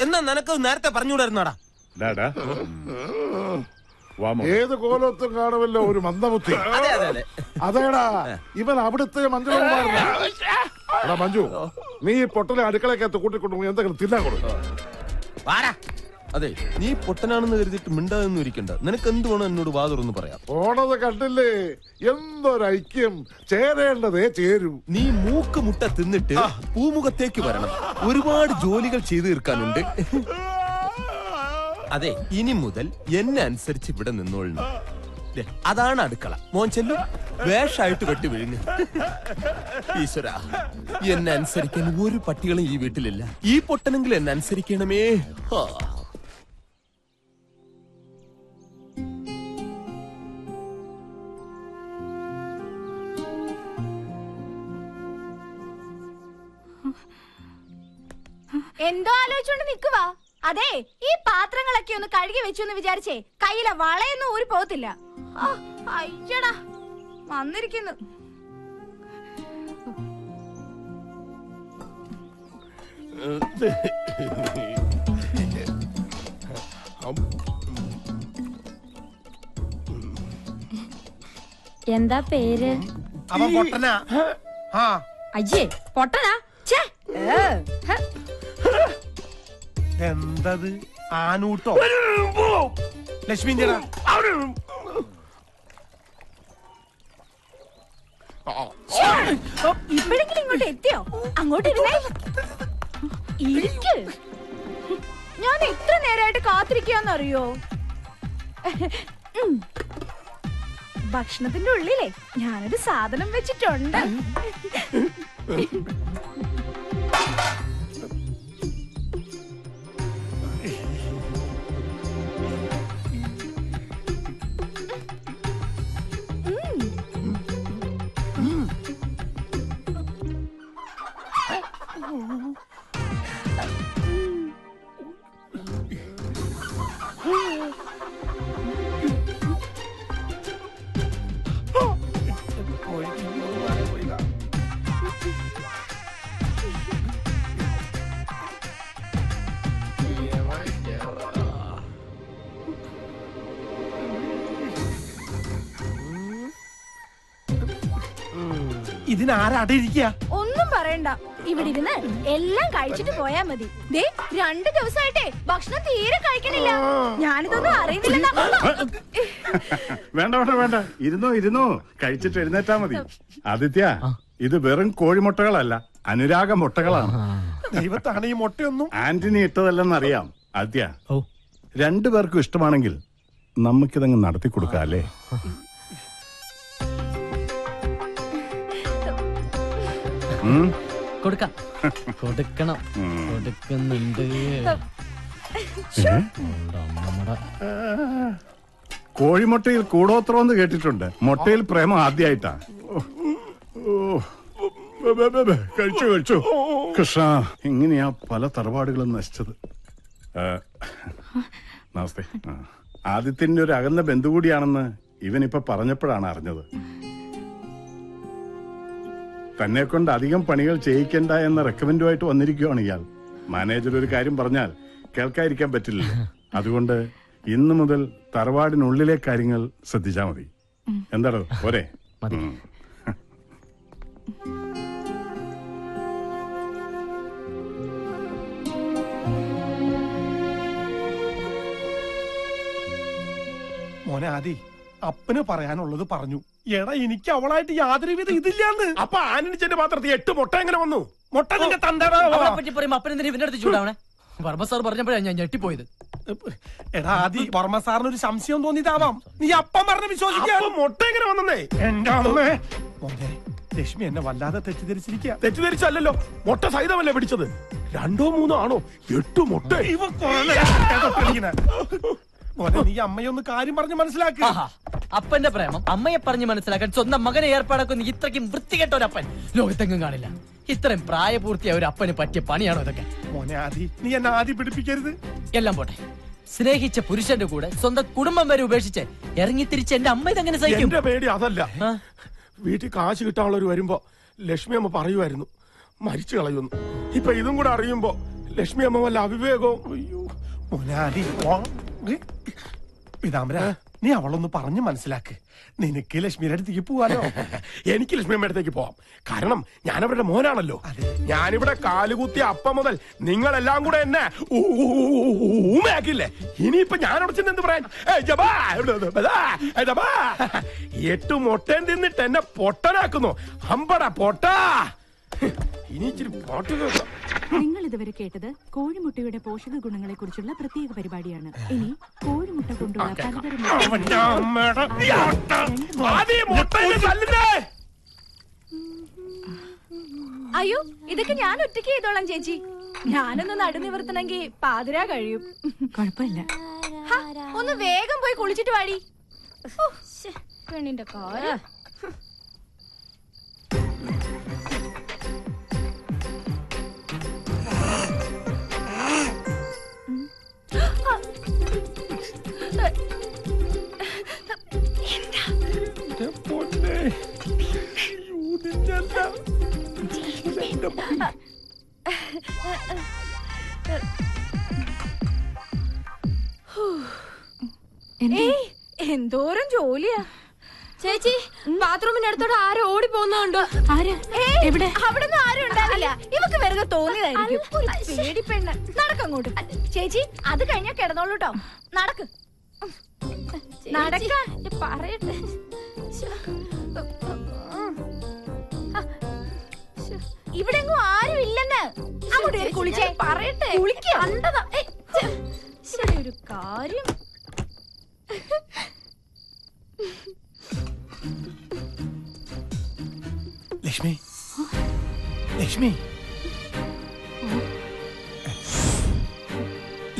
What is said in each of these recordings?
എന്നാ നിനക്ക് നേരത്തെ പറഞ്ഞുകൂടായിരുന്നാടാ? ഏത് കോലത്തും കാണുമല്ലോ ഒരു മന്ദബുദ്ധി. അതേടാ ഇവൻ അവിടുത്തെ മഞ്ജുകുമാരനാ. മഞ്ജു, നീ പൊട്ടലെ അടുക്കളക്കകത്ത് കൂട്ടിക്കൊണ്ടു എന്തെങ്കിലും തിന്നാൻ കൊടുക്കും. അതെ, നീ പൊട്ടനാണെന്ന് കരുതിയിട്ട് മിണ്ടാതെന്നും ഇരിക്കണ്ട. നിനക്ക് എന്ത് വേണം എന്നോട് വാതുറന്ന് പറയാം. പോണത് കണ്ടില്ലേ, എന്തൊരൈക്യം. ചേരേണ്ടതേ ചേരൂ. നീ മൂക്ക് മുട്ട തിന്നിട്ട് പൂമുഖത്തേക്ക് വരണം. ഒരുപാട് ജോലികൾ ചെയ്തു തീർക്കാനുണ്ട്. അതെ, ഇനി മുതൽ എന്നെ അനുസരിച്ച് ഇവിടെ നിന്നോളണം. അതാണ് അടുക്കള. മോൻ ചെല്ലു, വേഷായിട്ട് വെട്ടി വീഴുന്നു. ഈശ്വര, എന്നെ അനുസരിക്കാൻ ഒരു പട്ടികളും ഈ വീട്ടിലില്ല. ഈ പൊട്ടനെങ്കിലും എന്നെ അനുസരിക്കണമേ. എന്തോ ആലോചിച്ചോണ്ട് നിക്കുവാ. അതെ, ഈ പാത്രങ്ങളൊക്കെ ഒന്ന് കഴുകി വെച്ചു എന്ന് വിചാരിച്ചേ കയ്യിലെ വളയൊന്നും ഊരി പോകത്തില്ല. അയ്യടാ വന്നിരിക്കുന്നു. എന്താ പേര്? അവൻ പൊട്ടനാ. അയ്യേ, പൊട്ടനാ? എന്തത് ആനൂട്ടോ? ലക്ഷ്മി ഇപ്പോഴെങ്കിലും ഇങ്ങോട്ട് എത്തിയോ? അങ്ങോട്ട് ഇരിക്ക്. ഞാൻ എത്ര നേരമായിട്ട് കാത്തിരിക്കാന്നറിയോ? ഭക്ഷണത്തിന്റെ ഉള്ളിലേ ഞാനൊരു സാധനം വെച്ചിട്ടുണ്ട്. ഇതിനാരടിയിരിക്കുക? ഒന്നും പറയണ്ട, ഇവിടെ ഇരുന്ന് എല്ലാം കഴിച്ചിട്ട് പോയാ മതി. ദേ 2 ദിവസമായിട്ടേ ഭക്ഷണം തീരെ കഴിക്കണില്ല. ഞാനിതൊന്നും അറിയുന്നില്ല. വേണ്ട വേണ്ട വേണ്ട, ഇരുന്നോ കഴിച്ചിട്ട് എഴുന്നേറ്റാ മതി. ആദിത്യ, ഇത് വെറും കോഴിമുട്ടകളല്ല, അനുരാഗ മുട്ടകളാണ്. ദൈവത്താണ് ഈ മുട്ടയൊന്നും ആന്റണി ഇട്ടതല്ലെന്നറിയാം. ആദിത്യ, 2 പേർക്കും ഇഷ്ടമാണെങ്കിൽ നമുക്കിതങ്ങ് നടത്തി കൊടുക്കാം അല്ലേ? കൊടുക്കണം കൊടുക്കുന്നുണ്ട്. കോഴിമുട്ടയിൽ കൂടോത്രമെന്ന് കേട്ടിട്ടുണ്ട്. മുട്ടയിൽ പ്രേമം ആദ്യമായിട്ടാ. കഴിച്ചു കൃഷ്ണ, ഇങ്ങനെയാ പല തറവാടുകളും നശിച്ചത്. നമസ്തേ. ആദിത്യന്റെ ഒരു അകന്ന ബന്ധു കൂടിയാണെന്ന് ഇവനിപ്പൊ പറഞ്ഞപ്പോഴാണ് അറിഞ്ഞത്. തന്നെ കൊണ്ട് അധികം പണികൾ ചെയ്യിക്കണ്ട എന്ന റെക്കമെൻഡുമായിട്ട് വന്നിരിക്കുകയാണ് ഇയാൾ. മാനേജർ ഒരു കാര്യം പറഞ്ഞാൽ കേൾക്കാതിരിക്കാൻ പറ്റില്ലല്ലോ. അതുകൊണ്ട് ഇന്നു മുതൽ തറവാടിനുള്ളിലെ കാര്യങ്ങൾ ശ്രദ്ധിച്ചാ മതി. എന്താണോ പോരെ? മോനെ ആദി, അപ്പന് പറയാനുള്ളത് പറഞ്ഞു. എടാ, എനിക്ക് അവളായിട്ട് യാതൊരു വിധ ഇതില്ലാന്ന്. അപ്പൊ ആനണിച്ചെന്റെ പാത്രത്തിൽ 8 മുട്ട എങ്ങനെ വന്നു? മുട്ട നിന്റെ പറ്റി പറയുമ്പോ അപ്പനെന്തിനാ ഇവന്റെ അടുത്ത് ചൂടാവണേ? വർമ്മ സാർ പറഞ്ഞപ്പോഴാണ് ഞാൻ ഞെട്ടിപ്പോയത്. എടാ ആദി, വർമ്മ സാറിന് ഒരു സംശയം തോന്നിയതാവാം. നീ അപ്പം പറഞ്ഞ് വിശ്വസിക്കാൻ. മുട്ട എങ്ങനെ വന്നേ? എന്റെ അമ്മേ. മോനെ, ലക്ഷ്മി എന്നെ വല്ലാതെ തെറ്റിദ്ധരിച്ചിരിക്കുക. തെറ്റിദ്ധരിച്ചല്ലോ, മുട്ട സഹിതമല്ലേ പിടിച്ചത്. 2 or 3 ആണോ? 8 മുട്ട. മോനെ, നീ അമ്മയൊന്ന് കാര്യം പറഞ്ഞ് മനസ്സിലാക്കുക. അപ്പന്റെ പ്രേമം അമ്മയെ പറഞ്ഞ് മനസ്സിലാക്കാൻ സ്വന്തം മകനെ ഏർപ്പാടാക്കുന്ന ഇത്രയ്ക്കും വൃത്തികെട്ട ഒരു അപ്പൻ ലോകത്തെങ്ങും കാണില്ല. ഇത്രയും പ്രായപൂർത്തിയായ ഒരു അപ്പന് പറ്റിയ പണിയാണോ ഇതൊക്കെ? മോനെ ആദി, നീ എന്നെ ആദി പിടിപ്പിക്കരുത്. എല്ലാം പോട്ടെ, സ്നേഹിച്ച പുരുഷന്റെ കൂടെ സ്വന്തം കുടുംബം വരെ ഉപേക്ഷിച്ച് ഇറങ്ങി തിരിച്ച് എന്റെ അമ്മ ഇതെങ്ങനെ സഹിക്കും? എന്റെ പേടി അതല്ല. വീട്ടിൽ കാശ് കിട്ടാനുള്ളവർ വരുമ്പോ ലക്ഷ്മി അമ്മ പറയുമായിരുന്നു മരിച്ചു കളയുന്നു. ഇപ്പൊ ഇതും കൂടെ അറിയുമ്പോ ലക്ഷ്മി അമ്മ വല്ല അവിവേകവും. അയ്യോ മുനാരി പീതാംബര, നീ അവളൊന്ന് പറഞ്ഞു മനസ്സിലാക്ക്. നിനക്ക് ലക്ഷ്മിയുടെ അടുത്തേക്ക് പോവാലോ. എനിക്ക് ലക്ഷ്മി അമ്മയുടെ അടുത്തേക്ക് പോവാം. കാരണം ഞാൻ അവരുടെ മോനാണല്ലോ. ഞാനിവിടെ കാലുകുത്തിയ അപ്പം മുതൽ നിങ്ങളെല്ലാം കൂടെ എന്നെ ഊമയാക്കില്ലേ. ഇനിയിപ്പൊ ഞാനവിടെ ചെന്ന് എന്ത് പറയാൻ? 8 മുട്ടയും തിന്നിട്ട് എന്നെ പൊട്ടനാക്കുന്നു. അമ്പട പൊട്ടാ. ഇനി ഇച്ചിരി പാട്ട് കേൾക്കാം. നിങ്ങൾ ഇതുവരെ കേട്ടത് കോഴിമുട്ടയുടെ പോഷക ഗുണങ്ങളെ കുറിച്ചുള്ള പ്രത്യേക പരിപാടിയാണ്. ഇനി കോഴിമുട്ട കൊണ്ടുള്ള പലതരം അയ്യോ, ഇതൊക്കെ ഞാൻ ഒറ്റയ്ക്ക് ചെയ്തോളാം ചേച്ചി. ഞാനൊന്ന് നടുനിവർത്തണമെങ്കിൽ പാതിരാ കഴിയും. കുഴപ്പമില്ല. ഒന്ന് വേഗം പോയി കുളിച്ചിട്ട് വാടി. പെണ്ണിന്റെ കാര്യം. എന്തോരം ജോലിയാ ചേച്ചി. ബാത്റൂമിന്റെ അടുത്തോടെ ആരോ ഓടി പോകുന്നുണ്ടോ? എവിടെ? അവിടെ ഒന്നും ആരും ഉണ്ടാവില്ല. ഇവക്ക് വെറുതെ തോന്നിയതായിരിക്കും. പേടി പെണ്ണ്. നടക്കങ്ങോട്ട് ചേച്ചി. അത് കഴിഞ്ഞാ കിടന്നോളൂ കേട്ടോ. നടക്ക് നടക്ക. പറയട്ടെ. ഇവിടെ എങ്ങും ആരും ഇല്ലെന്ന്. അങ്ങോട്ട് കുളിച്ചേ. പറയട്ടെ. കുളിക്കണ്ടതാ. ഇവിടെ ഒരു കാര്യം. ലക്ഷ്മി, ലക്ഷ്മി,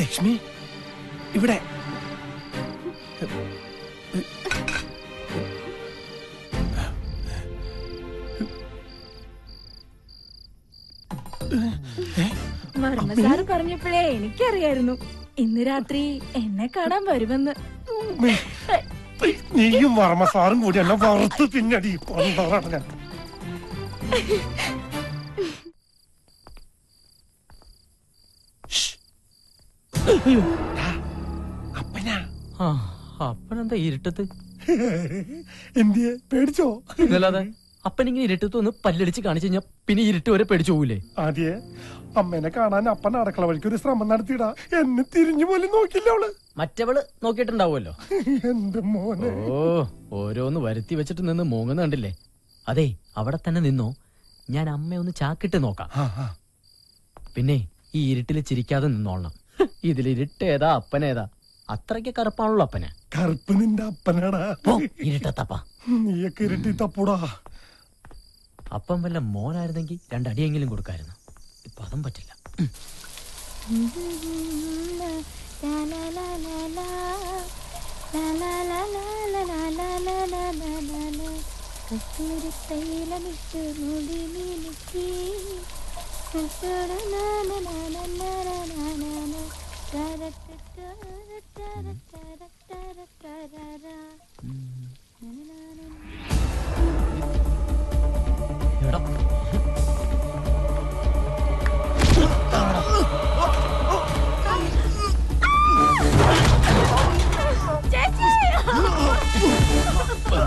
ലക്ഷ്മി, ഇവിടെ. വർമ്മസാറ് പറഞ്ഞപ്പോഴേ എനിക്കറിയായിരുന്നു ഇന്ന് രാത്രി എന്നെ കാണാൻ വരുമെന്ന്. നീയും വർമ്മസാറും കൂടി എന്നെ വറുത്ത് തിന്നടി. ഞാൻ അപ്പനാ. അപ്പനെന്താ ഇരുട്ടത്ത്? എന്തിയെ പേടിച്ചോ? ഇതല്ലാതെ അപ്പനിങ്ങനെ ഇരുട്ടത്ത് ഒന്ന് പല്ലടിച്ച് കാണിച്ചു കഴിഞ്ഞാ പിന്നെ ഇരുട്ട് വരെ പേടിച്ചു പോകൂലേ? ആദ്യേ അമ്മേനെ കാണാൻ അപ്പൻ അടുക്കള വഴിക്ക് ഒരു ശ്രമം നടത്തിയിടാ. എന്നെ തിരിഞ്ഞു പോലും നോക്കില്ല അവള്. മറ്റവള് നോക്കിയിട്ടുണ്ടാവുമല്ലോ. എന്റെ മോനെ. ഓരോന്ന് വരുത്തി വെച്ചിട്ട് നിന്ന് മൂങ്ങുന്ന കണ്ടില്ലേ? അതെ, അവിടെ തന്നെ നിന്നോ. ഞാൻ അമ്മയൊന്ന് ചാക്കിട്ട് നോക്കാം. പിന്നെ ഈ ഇരുട്ടില് ചിരിക്കാതെ നിന്നോളണം. ഇതിലിരുട്ടേതാ അപ്പനേതാ? അത്രയ്ക്ക് കറുപ്പാണല്ലോ അപ്പന്. കറുപ്പ് നിന്റെ അപ്പനാടാ. ഇരുട്ടത്തപ്പ നീയൊക്കെ ഇരുട്ടി തപ്പൂടാ. അപ്പം വല്ല മോനായിരുന്നെങ്കിൽ 2 അടിയെങ്കിലും കൊടുക്കായിരുന്നു. ഇപ്പൊ അതും പറ്റില്ല.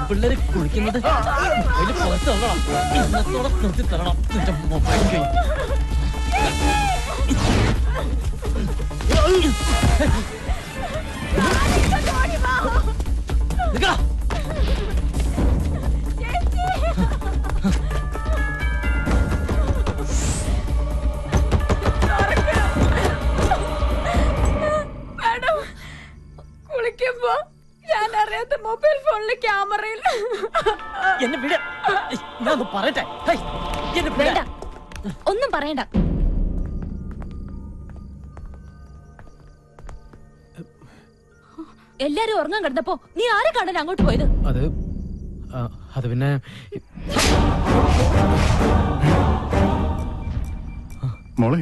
പിള്ളേര് കുളിക്കുന്നത് അതിന് പുറത്ത് തരണം. ഇന്നത്തോടെ നിർത്തി തരണം നിന്റെ മൊബൈൽ ഗെയിം. കുളിക്കുമ്പോ ഞാൻ അറിയാത്ത മൊബൈൽ ഫോണിലെ ക്യാമറയിൽ എന്നെ വിട. ഞാൻ പറയട്ടെ. വേണ്ട, ഒന്നും പറയണ്ട. എല്ലാരും ഉറങ്ങാൻ കിടന്നപ്പോ നീ ആരെ കാണാൻ അങ്ങോട്ട് പോയത്? അത് പിന്നെ മോളെ,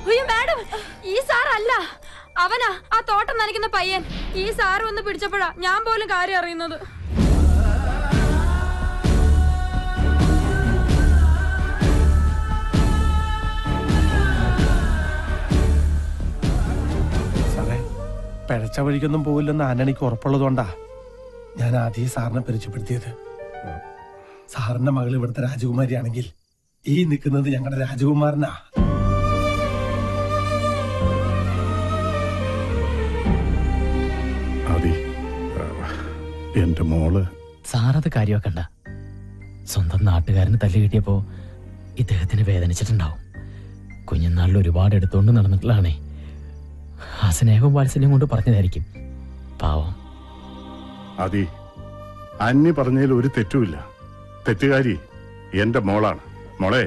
അയ്യോ മാഡം, ഈ സാർ അല്ല. അവൻ അവനാ ആ തോട്ടം നനയ്ക്കുന്ന പയ്യൻ. ഈ സാറ് വന്ന് പിടിച്ചപ്പോഴാ ഞാൻ പോലും കാര്യം അറിയുന്നത്. സാറേ, പിഴച്ച വഴിക്കൊന്നും പോവില്ലെന്ന് ആന്റണിക്ക് ഉറപ്പുള്ളതുകൊണ്ടാ ഞാൻ ആദ്യം സാറിനെ പരിചയപ്പെടുത്തിയത്. സാറിന്റെ മകൾ ഇവിടുത്തെ രാജകുമാരിയാണെങ്കിൽ ഈ നിൽക്കുന്നത് ഞങ്ങളുടെ രാജകുമാരനാ. എന്റെ മോള് സാറത് കാര്യമാക്കണ്ട. സ്വന്തം നാട്ടുകാരന് തല്ല് കിട്ടിയപ്പോ ഇദ്ദേഹത്തിന് വേദനിച്ചിട്ടുണ്ടാവും. കുഞ്ഞുനാളിൽ ഒരുപാട് എടുത്തുകൊണ്ട് നടന്നിട്ടുള്ളതാണേ. ആ സ്നേഹവും വാത്സല്യം കൊണ്ട് പറഞ്ഞതായിരിക്കും. പാവം. അതി അന്നി പറഞ്ഞതിൽ ഒരു തെറ്റുമില്ല. തെറ്റുകാരി എന്റെ മോളാണ്. മോളെ,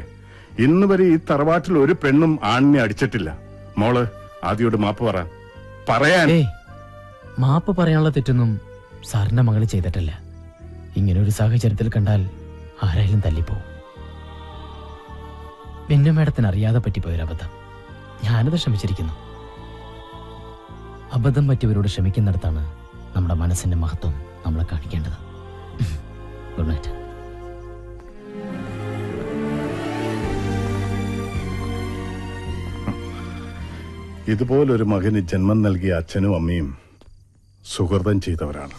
ഇന്ന് വരെ ഈ തറവാട്ടിൽ ഒരു പെണ്ണും ആണിനെ അടിച്ചിട്ടില്ല. മോള് ആദിയോട് മാപ്പ് പറയാൻ. മാപ്പ് പറയാനുള്ള തെറ്റൊന്നും സാറിന്റെ മകള് ചെയ്തിട്ടില്ല. ഇങ്ങനെ ഒരു സാഹചര്യത്തിൽ കണ്ടാൽ ആരായാലും തല്ലിപ്പോവും. പിന്നെ മേഡത്തിന് അറിയാതെ പറ്റിപ്പോയൊരബദ്ധം. ഞാനത് ക്ഷമിച്ചിരിക്കുന്നു. അബദ്ധം പറ്റിയവരോട് ക്ഷമിക്കുന്നിടത്താണ് നമ്മുടെ മനസ്സിന്റെ മഹത്വം നമ്മളെ കാണിക്കേണ്ടത്. Good night. ഇതുപോലൊരു മകന് ജന്മം നൽകിയ അച്ഛനും അമ്മയും സുഹൃതം ചെയ്തവരാണ്.